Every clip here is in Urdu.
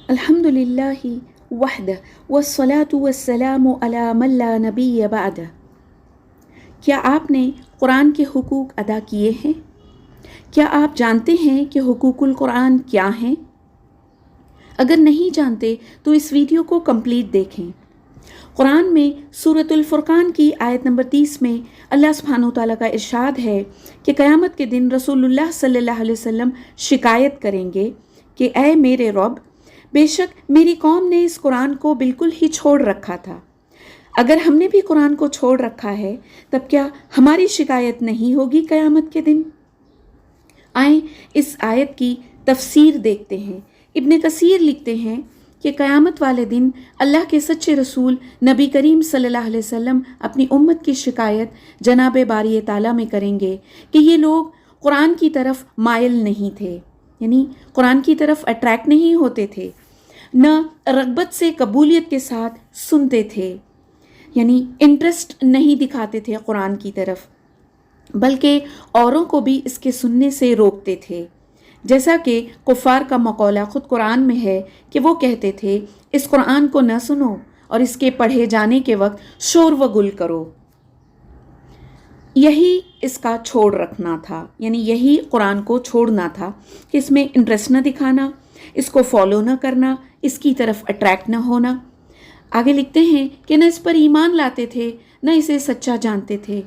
الحمد للہ وحدہ والصلاة والسلام علی من لا نبی بعدہ۔ کیا آپ نے قرآن کے حقوق ادا کیے ہیں؟ کیا آپ جانتے ہیں کہ حقوق القرآن کیا ہیں؟ اگر نہیں جانتے تو اس ویڈیو کو کمپلیٹ دیکھیں۔ قرآن میں سورۃ الفرقان کی آیت نمبر 30 میں اللہ سبحانہ وتعالیٰ کا ارشاد ہے کہ قیامت کے دن رسول اللہ صلی اللہ علیہ وسلم شکایت کریں گے کہ اے میرے رب، بے شک میری قوم نے اس قرآن کو بالکل ہی چھوڑ رکھا تھا۔ اگر ہم نے بھی قرآن کو چھوڑ رکھا ہے تب کیا ہماری شکایت نہیں ہوگی قیامت کے دن؟ آئیں اس آیت کی تفسیر دیکھتے ہیں۔ ابن کثیر لکھتے ہیں کہ قیامت والے دن اللہ کے سچے رسول نبی کریم صلی اللہ علیہ وسلم اپنی امت کی شکایت جناب باری تعالیٰ میں کریں گے کہ یہ لوگ قرآن کی طرف مائل نہیں تھے، یعنی قرآن کی طرف اٹریکٹ نہیں ہوتے تھے، نہ رغبت سے قبولیت کے ساتھ سنتے تھے، یعنی انٹرسٹ نہیں دکھاتے تھے قرآن کی طرف، بلکہ اوروں کو بھی اس کے سننے سے روکتے تھے۔ جیسا کہ کفار کا مقولہ خود قرآن میں ہے کہ وہ کہتے تھے اس قرآن کو نہ سنو اور اس کے پڑھے جانے کے وقت شور و گل کرو۔ یہی اس کا چھوڑ رکھنا تھا، یعنی یہی قرآن کو چھوڑنا تھا کہ اس میں انٹرسٹ نہ دکھانا، اس کو فالو نہ کرنا، اس کی طرف اٹریکٹ نہ ہونا۔ آگے لکھتے ہیں کہ نہ اس پر ایمان لاتے تھے، نہ اسے سچا جانتے تھے،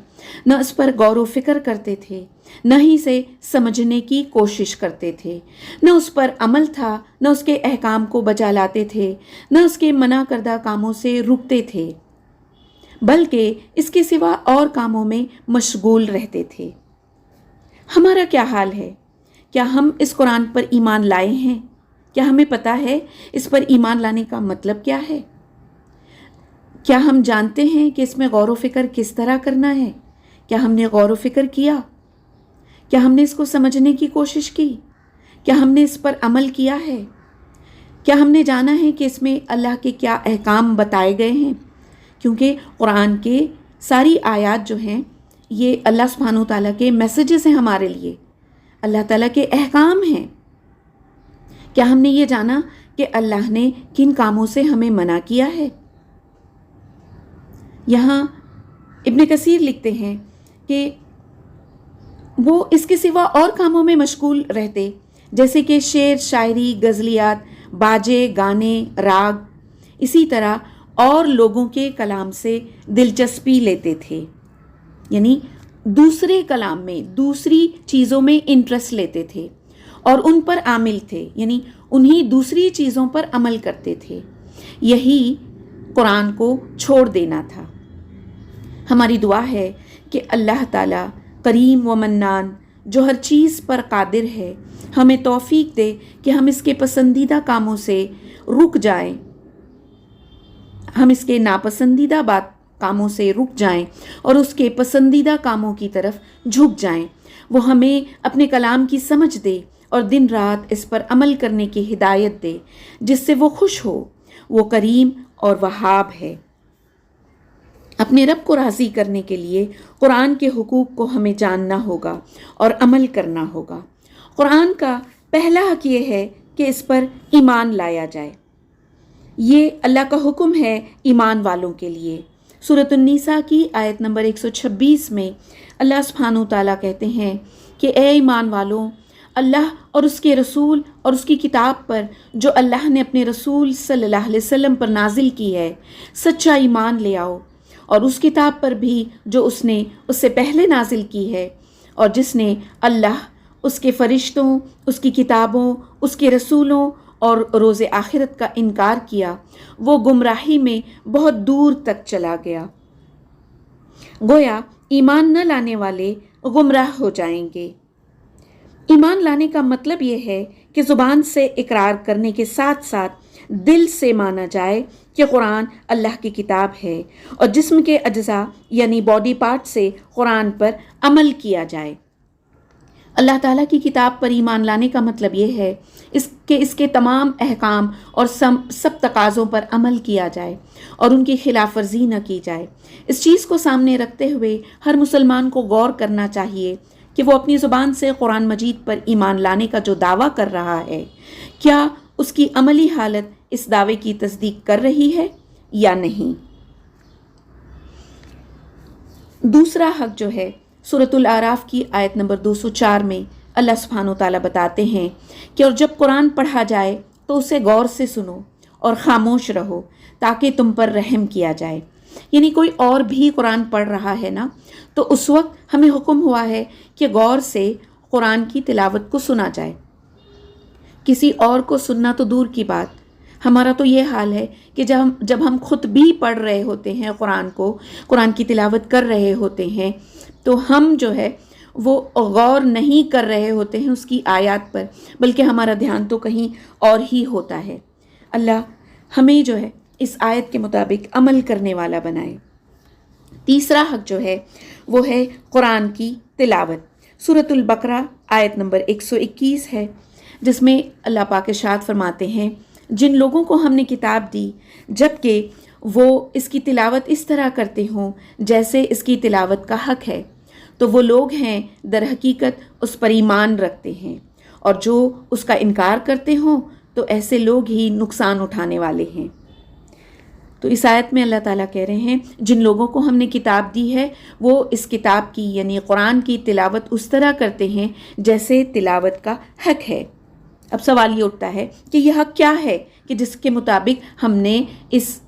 نہ اس پر غور و فکر کرتے تھے، نہ ہی اسے سمجھنے کی کوشش کرتے تھے، نہ اس پر عمل تھا، نہ اس کے احکام کو بجا لاتے تھے، نہ اس کے منع کردہ کاموں سے رکتے تھے، بلکہ اس کے سوا اور کاموں میں مشغول رہتے تھے۔ ہمارا کیا حال ہے؟ کیا ہم اس قرآن پر ایمان لائے ہیں؟ کیا ہمیں پتہ ہے اس پر ایمان لانے کا مطلب کیا ہے؟ کیا ہم جانتے ہیں کہ اس میں غور و فکر کس طرح کرنا ہے؟ کیا ہم نے غور و فکر کیا؟ کیا ہم نے اس کو سمجھنے کی کوشش کی؟ کیا ہم نے اس پر عمل کیا ہے؟ کیا ہم نے جانا ہے کہ اس میں اللہ کے کیا احکام بتائے گئے ہیں؟ کیونکہ قرآن کے ساری آیات جو ہیں یہ اللہ سبحانہ وتعالیٰ کے میسیجز ہیں ہمارے لیے، اللہ تعالیٰ کے احکام ہیں۔ کیا ہم نے یہ جانا کہ اللہ نے کن کاموں سے ہمیں منع کیا ہے؟ یہاں ابن کثیر لکھتے ہیں کہ وہ اس کے سوا اور کاموں میں مشغول رہتے، جیسے کہ شعر، شاعری، غزلیات، باجے، گانے، راگ، اسی طرح اور لوگوں کے کلام سے دلچسپی لیتے تھے، یعنی دوسرے کلام میں، دوسری چیزوں میں انٹرسٹ لیتے تھے اور ان پر عامل تھے، یعنی انہی دوسری چیزوں پر عمل کرتے تھے۔ یہی قرآن کو چھوڑ دینا تھا۔ ہماری دعا ہے کہ اللہ تعالیٰ کریم و منان جو ہر چیز پر قادر ہے ہمیں توفیق دے کہ ہم اس کے پسندیدہ کاموں سے رک جائیں، ہم اس کے ناپسندیدہ کاموں سے رک جائیں اور اس کے پسندیدہ کاموں کی طرف جھک جائیں۔ وہ ہمیں اپنے کلام کی سمجھ دے اور دن رات اس پر عمل کرنے کی ہدایت دے جس سے وہ خوش ہو۔ وہ کریم اور وہاب ہے۔ اپنے رب کو راضی کرنے کے لیے قرآن کے حقوق کو ہمیں جاننا ہوگا اور عمل کرنا ہوگا۔ قرآن کا پہلا حق یہ ہے کہ اس پر ایمان لایا جائے۔ یہ اللہ کا حکم ہے ایمان والوں کے لیے۔ سورۃ النساء کی آیت نمبر 126 میں اللہ سبحانہ وتعالیٰ کہتے ہیں کہ اے ایمان والوں، اللہ اور اس کے رسول اور اس کی کتاب پر جو اللہ نے اپنے رسول صلی اللہ علیہ وسلم پر نازل کی ہے سچا ایمان لے آؤ، اور اس کتاب پر بھی جو اس نے اس سے پہلے نازل کی ہے، اور جس نے اللہ، اس کے فرشتوں، اس کی کتابوں، اس کے رسولوں اور روز آخرت کا انکار کیا، وہ گمراہی میں بہت دور تک چلا گیا۔ گویا ایمان نہ لانے والے گمراہ ہو جائیں گے۔ ایمان لانے کا مطلب یہ ہے کہ زبان سے اقرار کرنے کے ساتھ ساتھ دل سے مانا جائے کہ قرآن اللہ کی کتاب ہے، اور جسم کے اجزاء یعنی باڈی پارٹ سے قرآن پر عمل کیا جائے۔ اللہ تعالیٰ کی کتاب پر ایمان لانے کا مطلب یہ ہے اس کے تمام احکام اور سب تقاضوں پر عمل کیا جائے اور ان کی خلاف ورزی نہ کی جائے۔ اس چیز کو سامنے رکھتے ہوئے ہر مسلمان کو غور کرنا چاہیے کہ وہ اپنی زبان سے قرآن مجید پر ایمان لانے کا جو دعویٰ کر رہا ہے، کیا اس کی عملی حالت اس دعوے کی تصدیق کر رہی ہے یا نہیں۔ دوسرا حق جو ہے سورۃ الاعراف کی آیت نمبر 204 میں اللہ سبحانہ و تعالیٰ بتاتے ہیں کہ اور جب قرآن پڑھا جائے تو اسے غور سے سنو اور خاموش رہو تاکہ تم پر رحم کیا جائے۔ یعنی کوئی اور بھی قرآن پڑھ رہا ہے نا، تو اس وقت ہمیں حکم ہوا ہے کہ غور سے قرآن کی تلاوت کو سنا جائے۔ کسی اور کو سننا تو دور کی بات، ہمارا تو یہ حال ہے کہ جب ہم خود بھی پڑھ رہے ہوتے ہیں قرآن کو، قرآن کی تلاوت کر رہے ہوتے ہیں، تو ہم جو ہے وہ غور نہیں کر رہے ہوتے ہیں اس کی آیات پر، بلکہ ہمارا دھیان تو کہیں اور ہی ہوتا ہے۔ اللہ ہمیں جو ہے اس آیت کے مطابق عمل کرنے والا بنائے۔ تیسرا حق جو ہے وہ ہے قرآن کی تلاوت۔ سورۃ البقرہ آیت نمبر 121 ہے، جس میں اللہ پاک ارشاد فرماتے ہیں، جن لوگوں کو ہم نے کتاب دی جبکہ وہ اس کی تلاوت اس طرح کرتے ہوں جیسے اس کی تلاوت کا حق ہے، تو وہ لوگ ہیں در حقیقت اس پر ایمان رکھتے ہیں، اور جو اس کا انکار کرتے ہوں تو ایسے لوگ ہی نقصان اٹھانے والے ہیں۔ تو اس آیت میں اللہ تعالیٰ کہہ رہے ہیں جن لوگوں کو ہم نے کتاب دی ہے وہ اس کتاب کی یعنی قرآن کی تلاوت اس طرح کرتے ہیں جیسے تلاوت کا حق ہے۔ اب سوال یہ اٹھتا ہے کہ یہ حق کیا ہے کہ جس کے مطابق ہم نے اس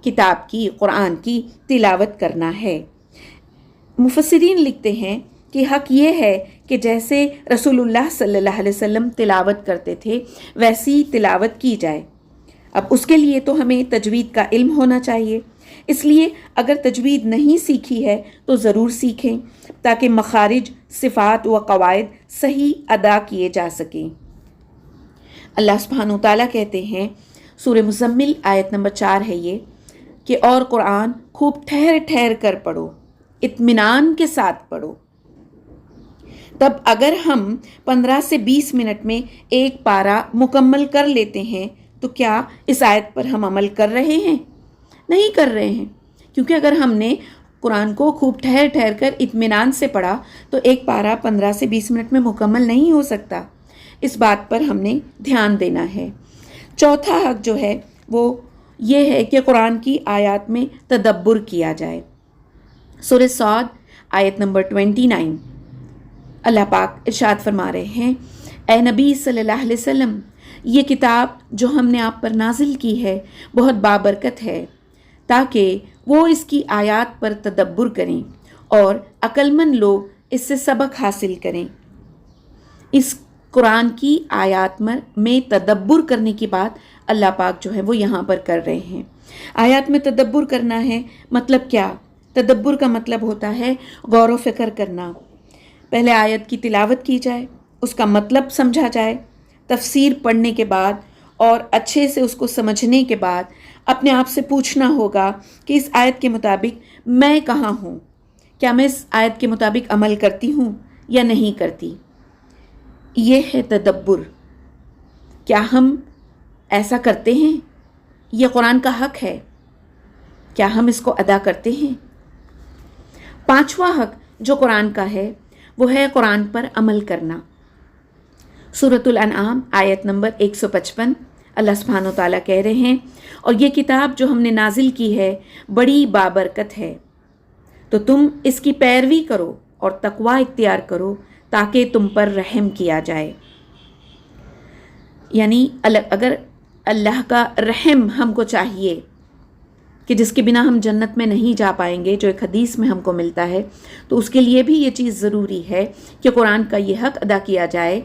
کتاب کی قرآن کی تلاوت کرنا ہے؟ مفسرین لکھتے ہیں کہ حق یہ ہے کہ جیسے رسول اللہ صلی اللہ علیہ وسلم تلاوت کرتے تھے ویسی تلاوت کی جائے۔ اب اس کے لیے تو ہمیں تجوید کا علم ہونا چاہیے، اس لیے اگر تجوید نہیں سیکھی ہے تو ضرور سیکھیں تاکہ مخارج، صفات و قواعد صحیح ادا کیے جا سکیں۔ اللہ سبحانہ وتعالیٰ کہتے ہیں، سورہ مزمل آیت نمبر 4 ہے یہ، کہ اور قرآن خوب ٹھہر ٹھہر کر پڑھو، اطمینان کے ساتھ پڑھو۔ تب اگر ہم 15 سے 20 منٹ میں ایک پارہ مکمل کر لیتے ہیں تو کیا اس آیت پر ہم عمل کر رہے ہیں؟ نہیں کر رہے ہیں، کیونکہ اگر ہم نے قرآن کو خوب ٹھہر ٹھہر کر اطمینان سے پڑھا تو ایک پارہ 15 سے 20 منٹ میں مکمل نہیں ہو سکتا۔ اس بات پر ہم نے دھیان دینا ہے۔ چوتھا حق جو ہے وہ یہ ہے کہ قرآن کی آیات میں تدبر کیا جائے۔ سورہ صاد آیت نمبر 29 اللہ پاک ارشاد فرما رہے ہیں، اے نبی صلی اللہ علیہ وسلم، یہ کتاب جو ہم نے آپ پر نازل کی ہے بہت بابرکت ہے، تاکہ وہ اس کی آیات پر تدبر کریں اور عقل مند لوگ اس سے سبق حاصل کریں۔ اس قرآن کی آیات میں تدبر کرنے کی بات اللہ پاک جو ہے وہ یہاں پر کر رہے ہیں۔ آیات میں تدبر کرنا ہے، مطلب کیا؟ تدبر کا مطلب ہوتا ہے غور و فکر کرنا۔ پہلے آیت کی تلاوت کی جائے، اس کا مطلب سمجھا جائے، تفسیر پڑھنے کے بعد اور اچھے سے اس کو سمجھنے کے بعد اپنے آپ سے پوچھنا ہوگا کہ اس آیت کے مطابق میں کہاں ہوں؟ کیا میں اس آیت کے مطابق عمل کرتی ہوں یا نہیں کرتی؟ یہ ہے تدبر۔ کیا ہم ایسا کرتے ہیں؟ یہ قرآن کا حق ہے، کیا ہم اس کو ادا کرتے ہیں؟ پانچواں حق جو قرآن کا ہے وہ ہے قرآن پر عمل کرنا۔ سورۃ الانعام آیت نمبر 155 اللہ سبحانہ و تعالیٰ کہہ رہے ہیں، اور یہ کتاب جو ہم نے نازل کی ہے بڑی بابرکت ہے، تو تم اس کی پیروی کرو اور تقوی اختیار کرو تاکہ تم پر رحم کیا جائے۔ یعنی اگر اللہ کا رحم ہم کو چاہیے کہ جس کے بنا ہم جنت میں نہیں جا پائیں گے، جو ایک حدیث میں ہم کو ملتا ہے، تو اس کے لیے بھی یہ چیز ضروری ہے کہ قرآن کا یہ حق ادا کیا جائے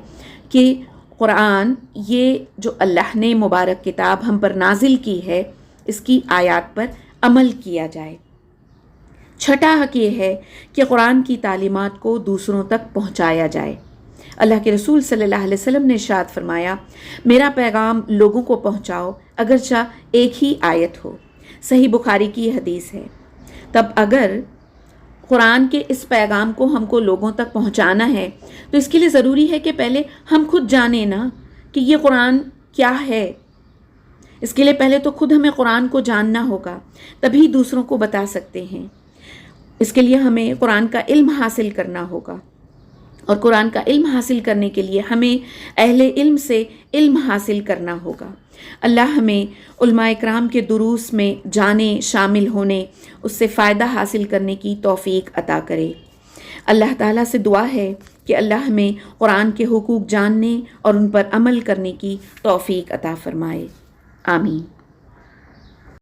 کہ قرآن یہ جو اللہ نے مبارک کتاب ہم پر نازل کی ہے اس کی آیات پر عمل کیا جائے۔ چھٹا حق یہ ہے کہ قرآن کی تعلیمات کو دوسروں تک پہنچایا جائے۔ اللہ کے رسول صلی اللہ علیہ وسلم نے ارشاد فرمایا، میرا پیغام لوگوں کو پہنچاؤ اگرچہ ایک ہی آیت ہو۔ صحیح بخاری کی یہ حدیث ہے۔ تب اگر قرآن کے اس پیغام کو ہم کو لوگوں تک پہنچانا ہے تو اس کے لیے ضروری ہے کہ پہلے ہم خود جانیں نا کہ یہ قرآن کیا ہے۔ اس کے لیے پہلے تو خود ہمیں قرآن کو جاننا ہوگا، تبھی دوسروں کو بتا سکتے ہیں۔ اس کے لیے ہمیں قرآن کا علم حاصل کرنا ہوگا۔ اور قرآن کا علم حاصل کرنے کے لیے ہمیں اہل علم سے علم حاصل کرنا ہوگا۔ اللہ ہمیں علماء اکرام کے دروس میں جانے، شامل ہونے، اس سے فائدہ حاصل کرنے کی توفیق عطا کرے۔ اللہ تعالیٰ سے دعا ہے کہ اللہ ہمیں قرآن کے حقوق جاننے اور ان پر عمل کرنے کی توفیق عطا فرمائے۔ آمین۔